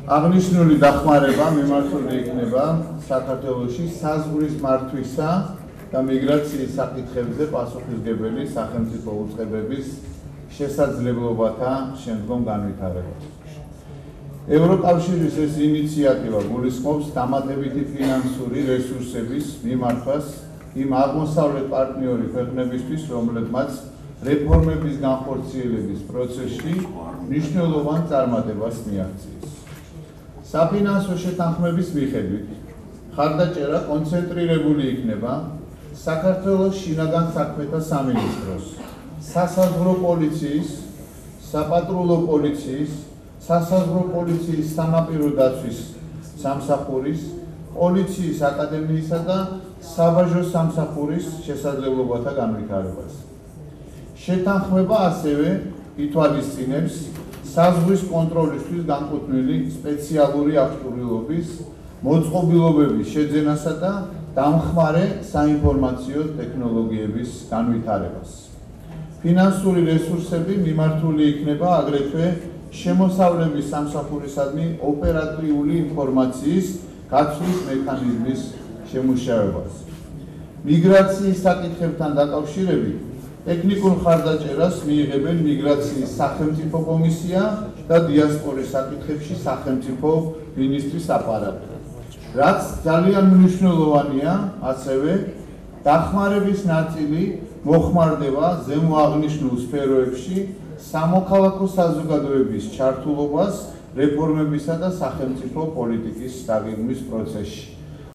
აღნიშნული დახმარება მიმართული იქნება საქართველოში საზღვრის მართვისა და მიგრაციის საკითხებზე პასუხისმგებელი სახელმწიფო უწყებების შესაძლებლობათა შემდგომ განვითარებას. ევროკავშირის ეს ინიციატივა გულისხმობს დამატებითი ფინანსური რესურსების მიმართვას იმ აღმოსავლეთ პარტნიორი ქვეყნებისთვის, რომლებმაც რეფორმების განხორციელების პროცესში მნიშვნელოვან წარმატებას მიაღწიეს. საფინანსო შეთანხმების მიხედვით ხარდაჭერა კონცენტრირებული იქნება საქართველოს შინაგან საქმეთა სამინისტროს, სასაზღვრო პოლიციის, საპატრულო პოლიციის, სასაზღვრო პოლიციის სანაპირო დაცვის სამსახურის, პოლიციის აკადემიისა და საბაჟო სამსახურის შესაძლებლობათა განვითარებას. შეთანხმება ასევე ითვალისწინებს საზღვრის კონტროლისთვის განკუთვნილი სპეციალური აღჭურვილობის მოწყობილობების შეძენასა და დამხმარე საინფორმაციო ტექნოლოგიების განვითარებას. ფინანსური რესურსები მიმართული იქნება აგრეთვე შემოსავლების სამსახურისადმი ოპერატიული ინფორმაციის გაცვლის მექანიზმის შემუშავებას. მიგრაციის საკითხებთან დაკავშირებით ტექნიკურ ხარდაჭერას მიიღებენ მიგრაციის სახელმწიფო კომისია და დიასპორის საკითხებში სახელმწიფო მინისტრის აპარატი. რაც ძალიან მნიშვნელოვანია, ასევე დახმარების ნაწილი მოხმარდება ზემო აღნიშნულ სფეროებში სამოქალაქო საზოგადოების ჩართულობას რეფორმებისა და სახელმწიფო პოლიტიკის დაგეგმვის პროცესში.